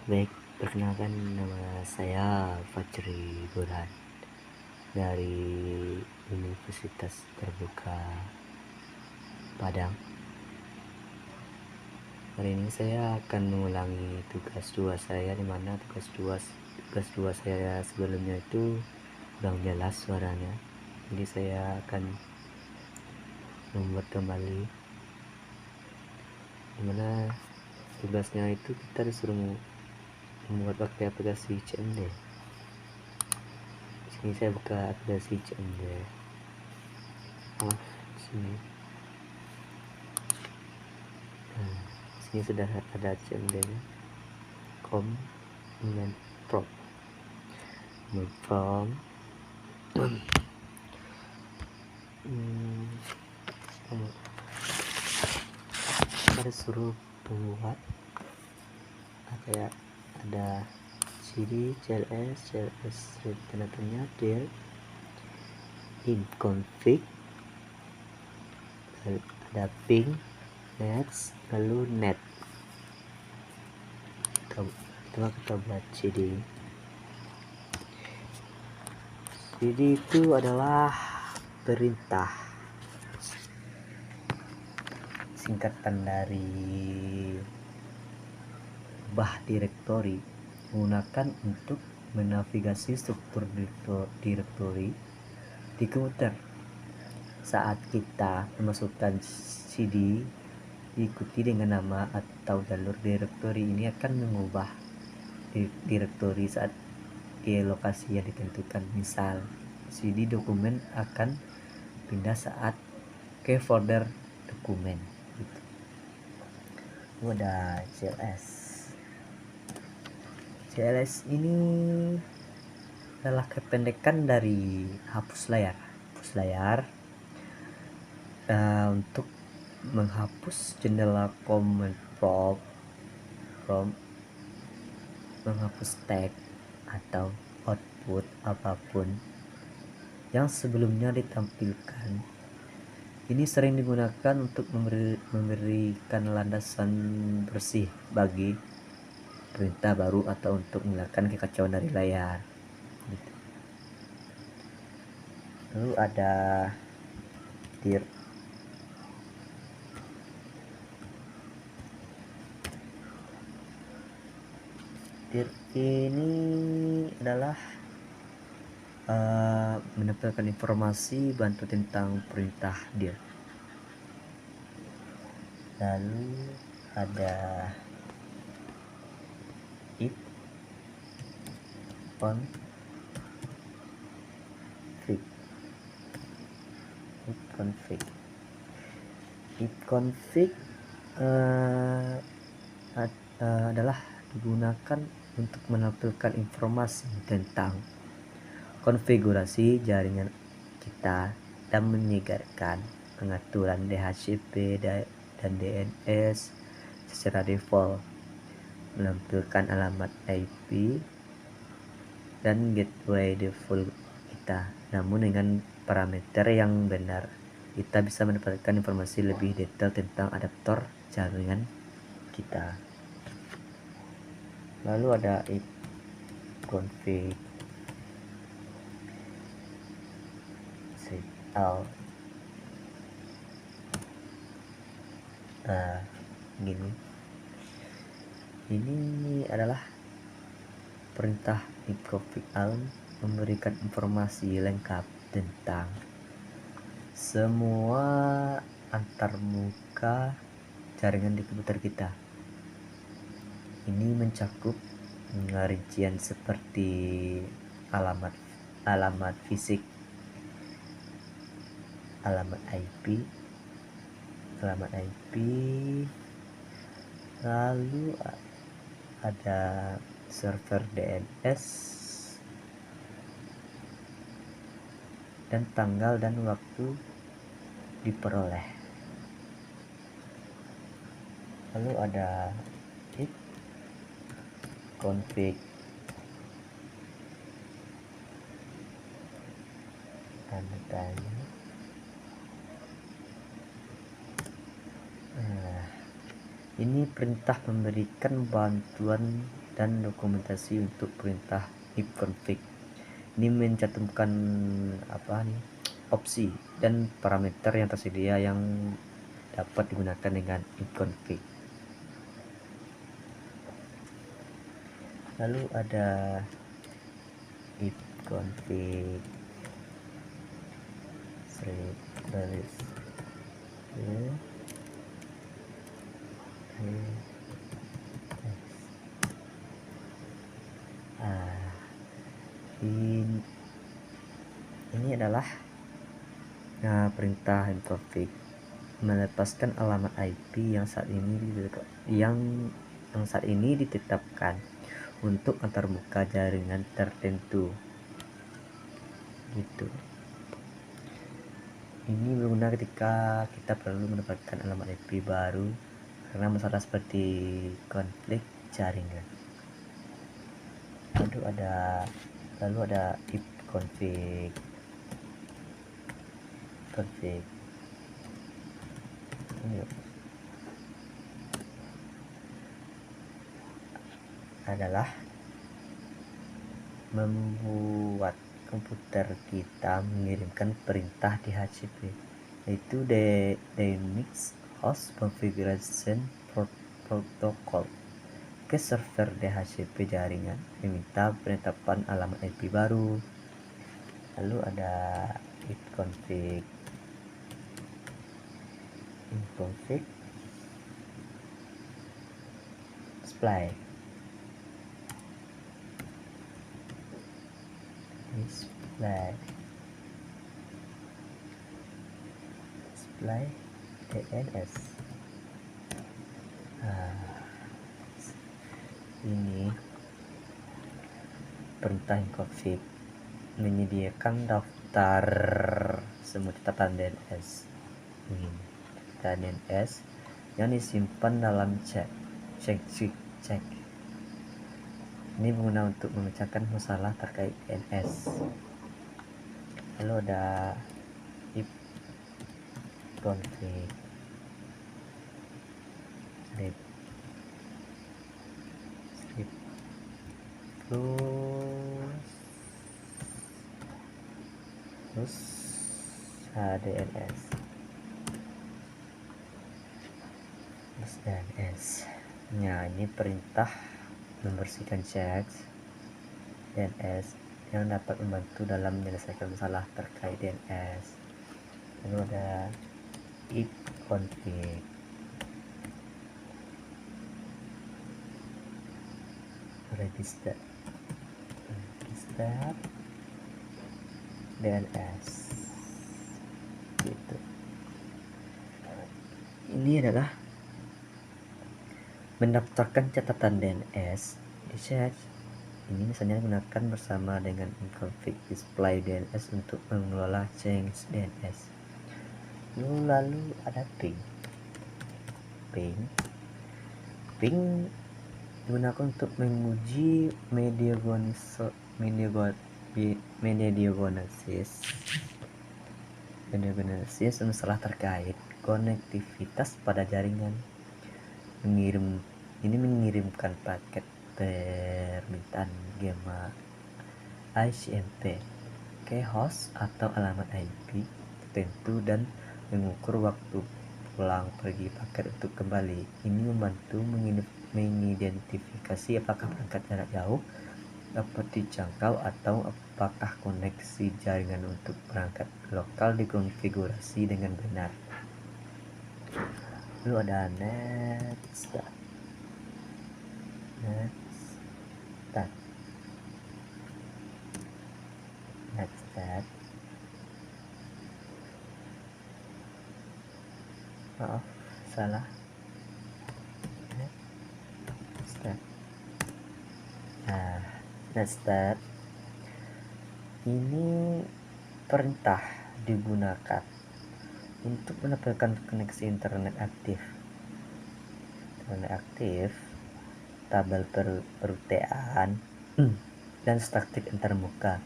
Baik, perkenalkan nama saya Fajri Burhan dari Universitas Terbuka Padang. Hari ini saya akan mengulangi tugas 2 saya, di mana tugas 2 saya sebelumnya itu kurang jelas suaranya. Jadi saya akan membuat kembali, dimana tugasnya itu kita disuruh membuat pakai aplikasi CMD. Sini saya buka aplikasi CMD. Sini. Sini sudah ada CMD nya. Comment prompt. Kita suruh membuat kayak ada cd, cls, tanda tanya, dir, config, ada ping, nets, lalu net. Coba kita buat cd. Cd itu adalah perintah, singkatan dari directory, menggunakan untuk menavigasi struktur directory di komputer. Saat kita memasukkan cd diikuti dengan nama atau jalur directory, ini akan mengubah directory saat di lokasi yang ditentukan. Misal cd dokumen akan pindah saat ke folder dokumen gitu. Ada CLS ini adalah kependekan dari hapus layar. Untuk menghapus jendela command prompt, menghapus tag atau output apapun yang sebelumnya ditampilkan. Ini sering digunakan untuk memberikan landasan bersih bagi perintah baru atau untuk menghilangkan kekacauan dari layar gitu. Lalu ada dir. Dir ini adalah menempelkan informasi bantu tentang perintah dir. Lalu ada if config adalah digunakan untuk menampilkan informasi tentang konfigurasi jaringan kita dan menyegarkan pengaturan DHCP dan DNS secara default, menampilkan alamat IP dan gateway default kita. Namun dengan parameter yang benar, kita bisa mendapatkan informasi lebih detail tentang adaptor jaringan kita. Lalu ada if config out. Gini. Ini adalah perintah if config out memberikan informasi lengkap tentang semua antarmuka jaringan di komputer kita. Ini mencakup rincian seperti alamat fisik, alamat IP, lalu ada server DNS dan tanggal dan waktu diperoleh. Lalu ada if config tanda tanya. Ini perintah memberikan bantuan dan dokumentasi untuk perintah ipconfig. Ini mencantumkan opsi dan parameter yang tersedia yang dapat digunakan dengan ipconfig. Lalu ada ipconfig baris ini adalah perintah ipconfig melepaskan alamat IP yang saat ini ditetapkan untuk antarmuka jaringan tertentu gitu. Ini berguna ketika kita perlu mendapatkan alamat IP baru karena masalah seperti konflik jaringan. Lalu ada ipconfig adalah membuat komputer kita mengirimkan perintah DHCP, yaitu Dynamic Host Configuration Protocol, ke server DHCP jaringan meminta penetapan alamat IP baru. Lalu ada ipconfig display DNS. Ini perintah ipconfig menyediakan daftar semua catatan DNS. DNS yang disimpan dalam cek. Ini berguna untuk memecahkan masalah terkait DNS. Lalu ada ipconfig terus DNS. Nah, ini perintah membersihkan cek DNS yang dapat membantu dalam menyelesaikan masalah terkait DNS. Lalu ada ipconfig register DNS gitu. Ini adalah mendaftarkan catatan DNS di chat. Ini misalnya gunakan bersama dengan ipconfig display DNS untuk mengelola change DNS. Lalu ada ping digunakan untuk menguji media diagnosis masalah terkait konektivitas pada jaringan. Mengirimkan paket permintaan gamma ICMP ke host atau alamat IP tertentu dan mengukur waktu pulang pergi paket untuk kembali. Ini membantu mengidentifikasi apakah perangkat jarak jauh dapat dijangkau atau apakah koneksi jaringan untuk perangkat lokal dikonfigurasi dengan benar. Lalu ada netstat. Maaf, salah. Netstat ini perintah digunakan untuk mendapatkan koneksi internet aktif, tabel perutean dan statistik antarmuka,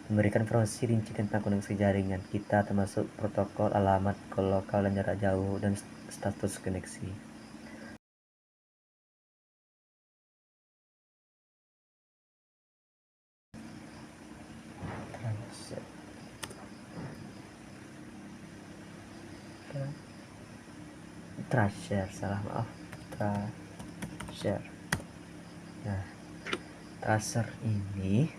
memberikan informasi rinci tentang koneksi jaringan kita termasuk protokol, alamat lokal dan jarak jauh, dan status koneksi. Tracer, salah, maaf, tracer. Nah, tracer ini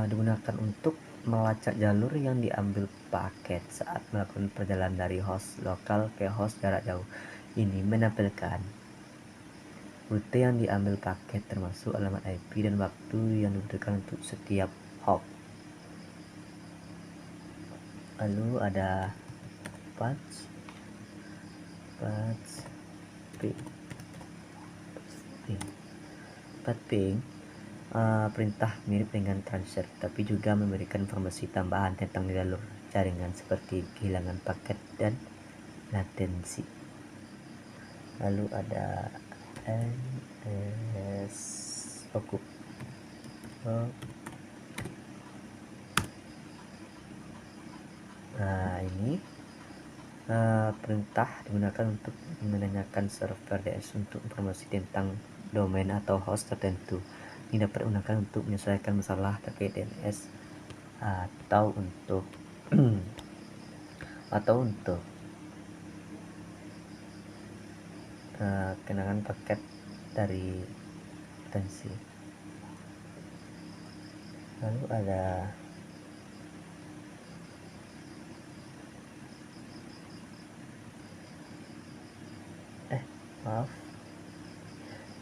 digunakan untuk melacak jalur yang diambil paket saat melakukan perjalanan dari host lokal ke host jarak jauh. Ini menampilkan rute yang diambil paket termasuk alamat IP dan waktu yang dibutuhkan untuk setiap hop. Lalu ada path ping. Perintah mirip dengan tracer, tapi juga memberikan informasi tambahan tentang jalur jaringan seperti kehilangan paket dan latensi. Lalu ada NS Oku. Nah, ini perintah digunakan untuk menanyakan server DS untuk informasi tentang domain atau host tertentu. Ini dapat digunakan untuk menyelesaikan masalah terkait DNS atau untuk kenangan paket dari potensi. Lalu ada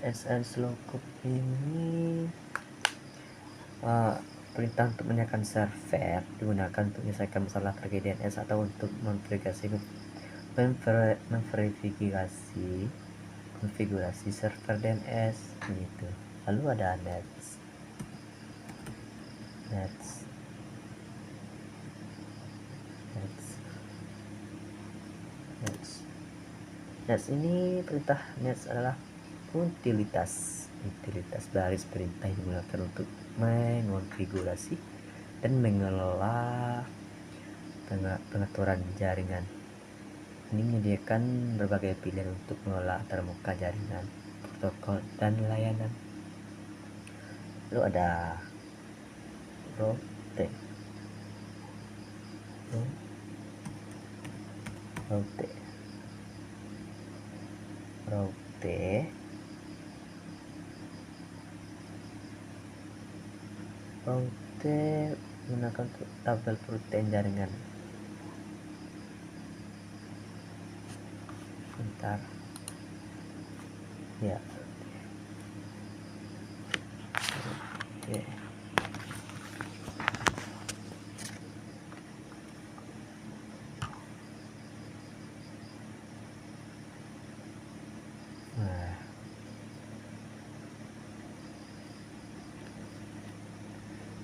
SN Slowcode ini perintah untuk menyiapkan server digunakan untuk menyelesaikan masalah terkait DNS atau untuk konfigurasi server DNS gitu. Lalu ada nets. Nets ini perintah nets adalah utilitas baris perintah yang digunakan untuk mengonfigurasi dan mengelola pengaturan jaringan. Ini menyediakan berbagai pilihan untuk mengelola antarmuka jaringan, protokol, dan layanan. Lalu ada route. Route menggunakan tabel protein jaringan. Bentar ya. Oke.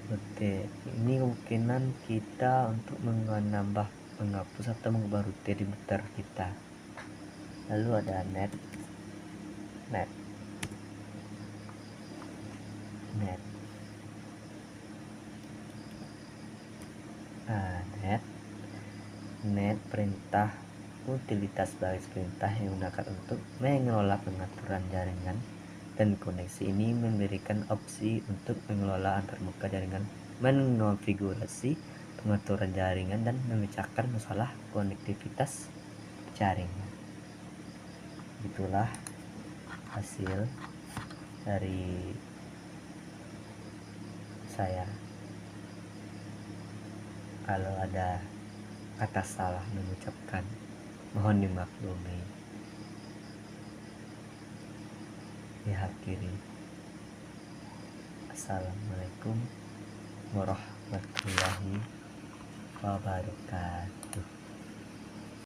Oke, ini kemungkinan kita untuk menambah, menghapus atau mengubah rute di router kita. Lalu ada net. Net perintah utilitas baris perintah yang digunakan untuk mengelola pengaturan jaringan dan koneksi. Ini memberikan opsi untuk mengelola antarmuka jaringan, mengonfigurasi pengaturan jaringan, dan memecahkan masalah konektivitas jaringan. Itulah hasil dari saya. Kalau ada kata salah mengucapkan, mohon dimaklumi. Diakhiri. Assalamualaikum warahmatullahi wabarakatuh.